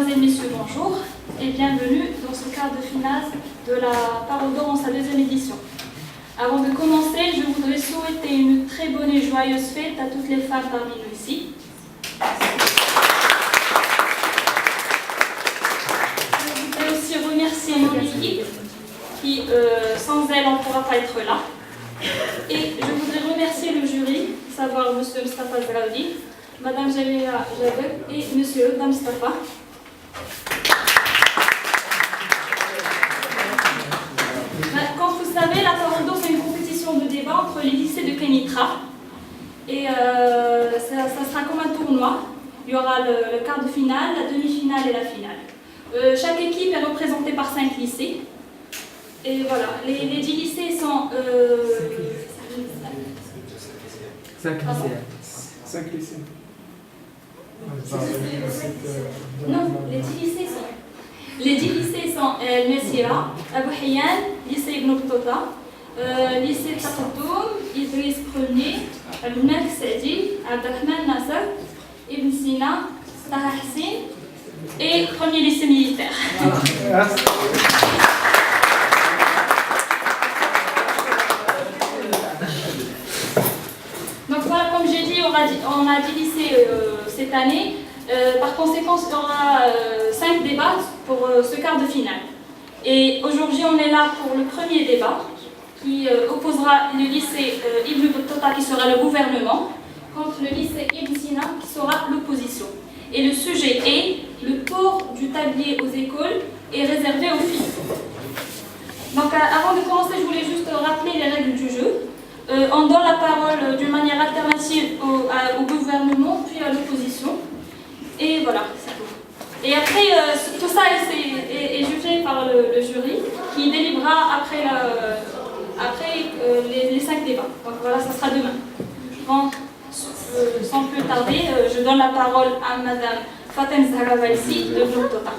Mesdames et messieurs, bonjour et bienvenue dans ce quart de finale de la Parole d'Or en sa deuxième édition. Avant de commencer, je voudrais souhaiter une très bonne et joyeuse fête à toutes les femmes parmi nous ici. Je voudrais aussi remercier mon équipe qui, sans elle, on ne pourra pas être là. Et je voudrais remercier le jury, savoir M. Mustafa Zraoudi, Mme Jamila Jabel et M. Oda Mustafa. Comme vous savez, la Parole d'Or, c'est une compétition de débat entre les lycées de Kenitra. Et ça sera comme un tournoi. Il y aura le quart de finale, la demi-finale et la finale. Chaque équipe est représentée par 5 lycées. Et voilà, les 10 lycées sont... 5 lycées. Non, les 10 lycées sont Messira, Abou Hayyan, lycée Ibn Battuta, lycée Taqaddoum, Idriss Premier, Abdelmalek Saadi, Abdelrahman Nasser, Ibn Sina, Taha Hassin et premier lycée militaire. Donc voilà, comme j'ai dit, on a 10 lycées cette année. Par conséquent, il y aura 5 débats pour ce quart de finale. Et aujourd'hui, on est là pour le premier débat qui opposera le lycée Ibn Battuta qui sera le gouvernement contre le lycée Ibn Sina qui sera l'opposition. Et le sujet est le port du tablier aux écoles est réservé aux filles. Donc avant de commencer, je voulais juste rappeler les règles du jeu. On donne la parole d'une manière alternative au gouvernement puis à l'opposition. Et voilà, c'est tout. Et après, tout ça est jugé par le jury qui délibérera après les 5 débats. Donc voilà, ça sera demain. Bon, sans plus tarder, je donne la parole à Madame Fatem Zahra Valsi de Ibn Battuta.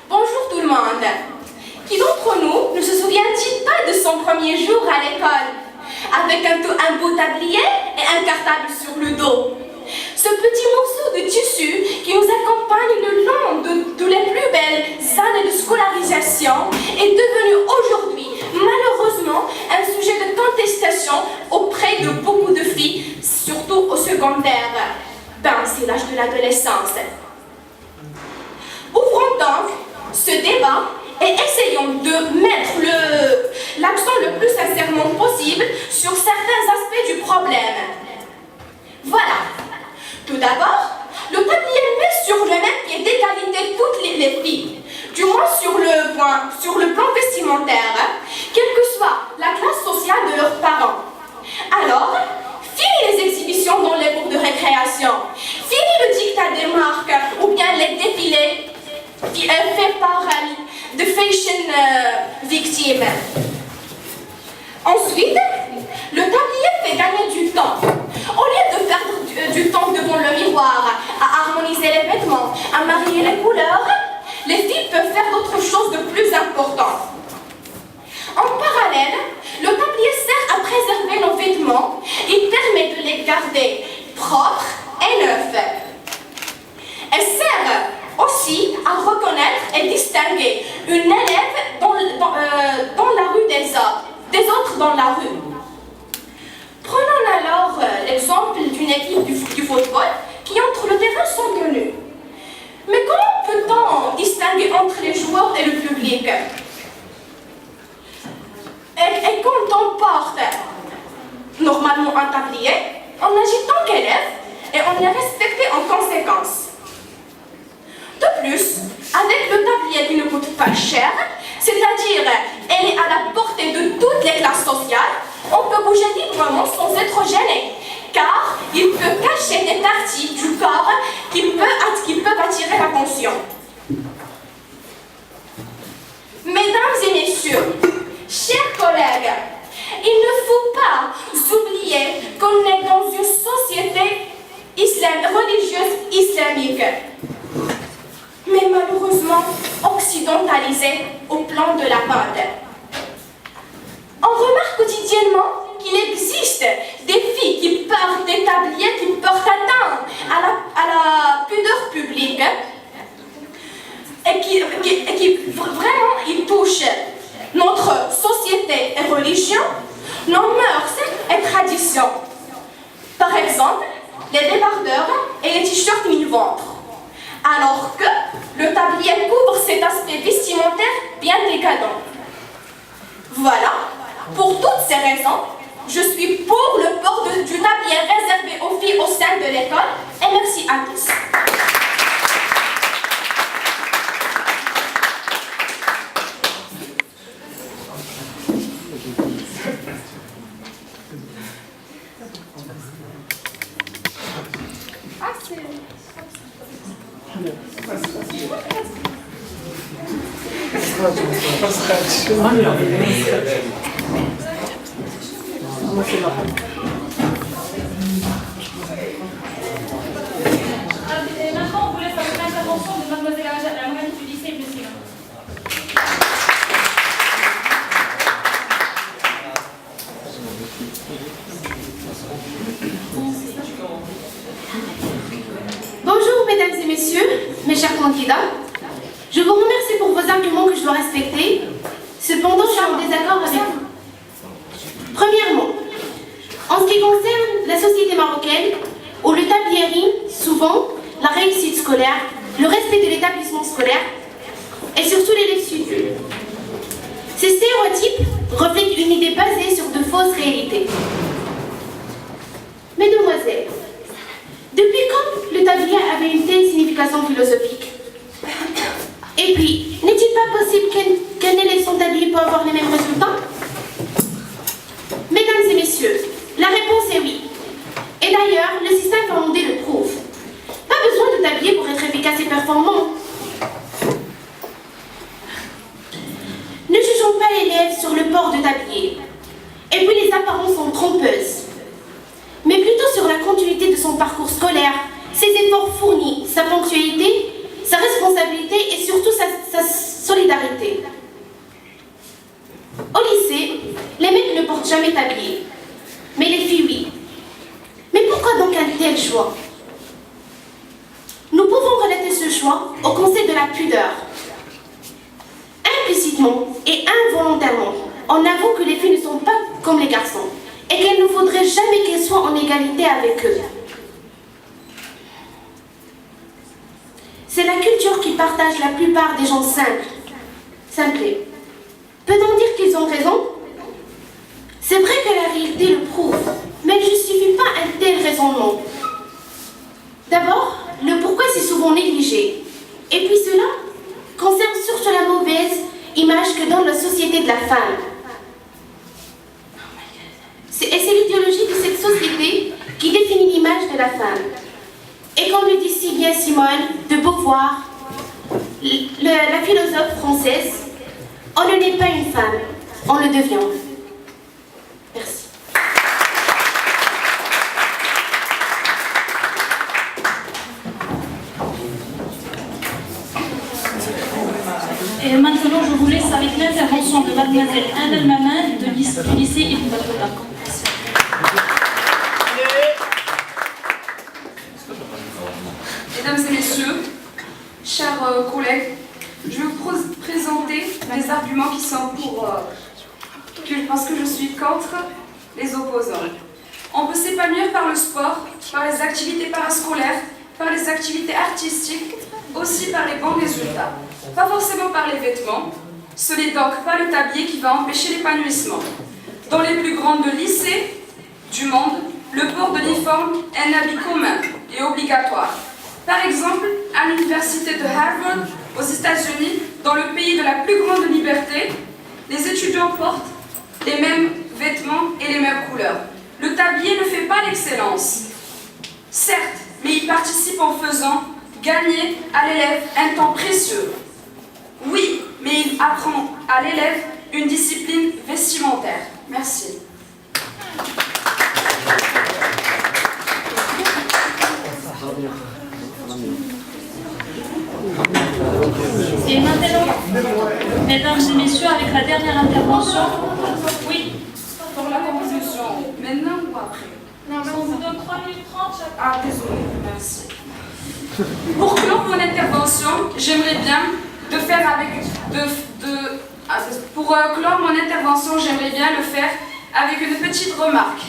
Bonjour tout le monde. Qui d'entre nous ne se souvient-il pas de son premier jour à l'école, avec un beau tablier et un cartable sur le dos? Ce petit morceau de tissu qui nous accompagne le long de les plus belles années de scolarisation est devenu aujourd'hui, malheureusement, un sujet de contestation auprès de beaucoup de filles, surtout au secondaire. Ben, c'est l'âge de l'adolescence. Ouvrons donc ce débat et essayons de mettre l'accent le plus sincèrement possible sur certains aspects du problème. Voilà. Tout d'abord, le tablier met sur le même pied d'égalité toutes les filles, du moins sur le plan vestimentaire, quelle que soit la classe sociale de leurs parents. Alors, fini les exhibitions dans les cours de récréation, fini le dictat des marques ou bien les défilés faits par de fashion victimes. Ensuite, le tablier fait gagner du temps. Au lieu de perdre du temps devant le miroir, à harmoniser les vêtements, à marier les couleurs, les filles peuvent faire d'autres choses de plus importantes. En parallèle, le tablier sert à préserver nos vêtements. Il permet de les garder propres et neufs. Elle sert aussi à reconnaître et distinguer une élève dans la rue des autres dans la rue. Prenons alors l'exemple d'une équipe du football qui entre le terrain sans tenue. Mais comment peut-on distinguer entre les joueurs et le public? Et quand on porte normalement un tablier, on agit tant qu'élève et on est respecté en conséquence. De plus, avec le tablier qui ne coûte pas cher, c'est-à-dire elle est à la portée de toutes les classes sociales, on peut bouger librement sans être gêné, car il peut cacher des parties du corps qui peuvent attirer l'attention. Mesdames et messieurs, chers collègues, il ne faut pas oublier qu'on est dans une société religieuse islamique. malheureusement occidentalisé au plan de la mode. On remarque quotidiennement qu'il existe des filles qui portent des tabliers qui portent atteinte à la pudeur publique et qui vraiment ils touchent notre société et religion, nos mœurs et traditions. Par exemple, les débardeurs et les t-shirts mi-ventre. Alors que le tablier couvre cet aspect vestimentaire bien décadent. Voilà, pour toutes ces raisons, je suis pour le port du tablier réservé aux filles au sein de l'école et merci à tous. Et maintenant, on vous laisse avec l'intervention de mademoiselle Amrani du lycée Ibn Sina. Bonjour mesdames et messieurs, mes chers candidats. Je vous remercie pour vos arguments que je dois respecter. Cependant, je suis en désaccord avec vous. Premièrement, en ce qui concerne la société marocaine, où le tablier rime souvent la réussite scolaire, le respect de l'établissement scolaire et surtout l'élève studieux. Ces stéréotypes reflètent une idée basée sur de fausses réalités. Mesdemoiselles, depuis quand le tablier avait une telle signification philosophique? Et puis, n'est-il pas possible qu'un élève sans tablier peut avoir les mêmes résultats? Mesdames et messieurs, la réponse est oui. Et d'ailleurs, le système finlandais le prouve. Pas besoin de tablier pour être efficace et performant. Ne jugeons pas l'élève sur le port de tablier. Et puis les apparences sont trompeuses. Mais plutôt sur la continuité de son parcours scolaire, ses efforts fournis, sa ponctualité, sa responsabilité et surtout sa solidarité. Au lycée, les mecs ne portent jamais tablier, mais les filles oui. Mais pourquoi donc un tel choix? Nous pouvons relater ce choix au concept de la pudeur. Implicitement et involontairement, on avoue que les filles ne sont pas comme les garçons et qu'il ne faudrait jamais qu'elles soient en égalité avec eux. C'est la culture qui partage la plupart des gens simplés. Peut-on dire qu'ils ont raison? C'est vrai que la réalité le prouve, mais ne justifie pas un tel raisonnement. D'abord, le pourquoi c'est souvent négligé. Et puis cela concerne surtout la mauvaise image que donne la société de la femme. Et c'est l'idéologie de cette société qui définit l'image de la femme. Et comme le dit si bien Simone de Beauvoir, la philosophe française, on ne n'est pas une femme, on le devient. Merci. Et maintenant, je vous laisse avec l'intervention de mademoiselle Anne Mamin du lycée Ibn Battuta. Mesdames et messieurs, chers collègues, je vais vous présenter des arguments qui sont parce que je suis contre les opposants. On peut s'épanouir par le sport, par les activités parascolaires, par les activités artistiques, aussi par les bons résultats. Pas forcément par les vêtements. Ce n'est donc pas le tablier qui va empêcher l'épanouissement. Dans les plus grands lycées du monde, le port de l'uniforme est un habit commun et obligatoire. Par exemple, à l'université de Harvard, aux États-Unis, dans le pays de la plus grande liberté, les étudiants portent les mêmes vêtements et les mêmes couleurs. Le tablier ne fait pas l'excellence, certes, mais il participe en faisant gagner à l'élève un temps précieux. Oui, mais il apprend à l'élève une discipline vestimentaire. Merci. Et maintenant, mesdames et messieurs, avec la dernière intervention, oui, Pour la composition, maintenant ou après? on vous donne 3 minutes 30 chaque. Ah, désolé, merci. Pour clore mon intervention, j'aimerais bien de faire avec... Pour clore mon intervention, j'aimerais bien le faire avec une petite remarque,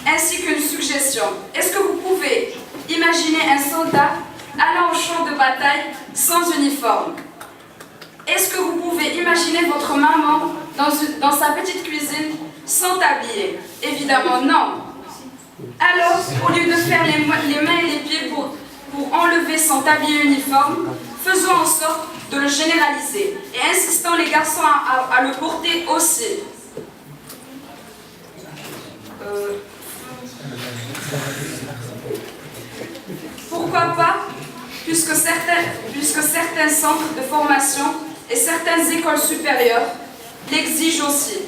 ainsi qu'une suggestion. Est-ce que vous pouvez imaginer un soldat allant au champ de bataille sans uniforme? Est-ce que vous pouvez imaginer votre maman dans sa petite cuisine sans tablier? Évidemment non. Alors, au lieu de faire les mains et les pieds pour enlever son tablier uniforme, faisons en sorte de le généraliser et insistons les garçons à le porter aussi. Pourquoi pas, puisque certains centres de formation et certaines écoles supérieures l'exigent aussi,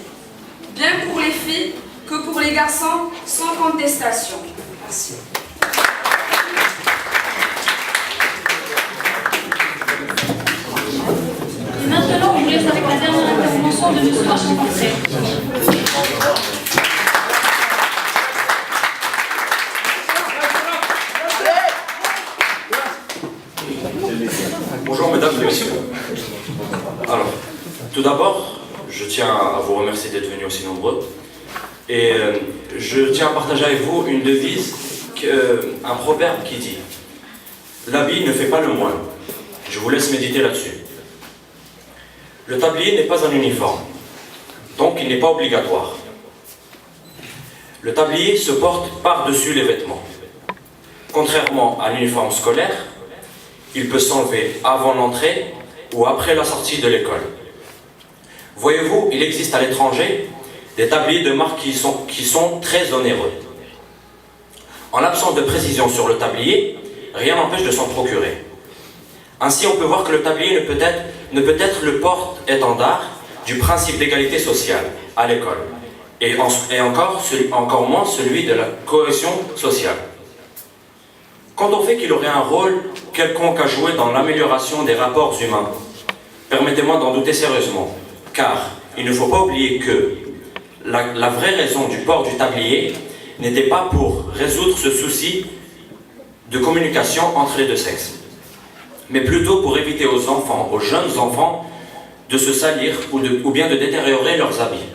bien pour les filles que pour les garçons, sans contestation. Merci. Et maintenant, on vous laisse avec la dernière intervention de M. Archambault. Bonjour mesdames et messieurs. Alors, tout d'abord, je tiens à vous remercier d'être venus aussi nombreux. Et je tiens à partager avec vous une devise, un proverbe qui dit « L'habit ne fait pas le moine ». Je vous laisse méditer là-dessus. Le tablier n'est pas un uniforme, donc il n'est pas obligatoire. Le tablier se porte par-dessus les vêtements. Contrairement à l'uniforme scolaire, il peut s'enlever avant l'entrée ou après la sortie de l'école. Voyez-vous, il existe à l'étranger des tabliers de marque qui sont très onéreux. En l'absence de précision sur le tablier, rien n'empêche de s'en procurer. Ainsi, on peut voir que le tablier ne peut être le porte-étendard du principe d'égalité sociale à l'école, et encore moins celui de la cohésion sociale. Quand on fait qu'il aurait un rôle quelconque à jouer dans l'amélioration des rapports humains, permettez-moi d'en douter sérieusement, car il ne faut pas oublier que la vraie raison du port du tablier n'était pas pour résoudre ce souci de communication entre les deux sexes, mais plutôt pour éviter aux enfants, aux jeunes enfants, de se salir ou bien de détériorer leurs habits.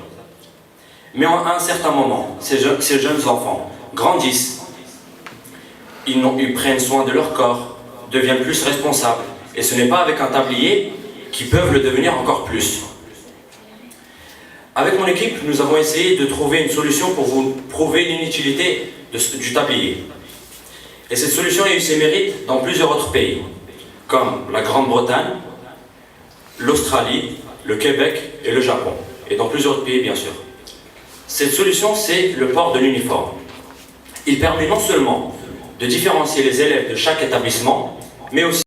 Mais à un certain moment, ces jeunes enfants grandissent, ils prennent soin de leur corps, deviennent plus responsables, et ce n'est pas avec un tablier qu'ils peuvent le devenir encore plus. Avec mon équipe, nous avons essayé de trouver une solution pour vous prouver l'inutilité du tablier. Et cette solution a eu ses mérites dans plusieurs autres pays, comme la Grande-Bretagne, l'Australie, le Québec et le Japon, et dans plusieurs autres pays bien sûr. Cette solution, c'est le port de l'uniforme. Il permet non seulement de différencier les élèves de chaque établissement, mais aussi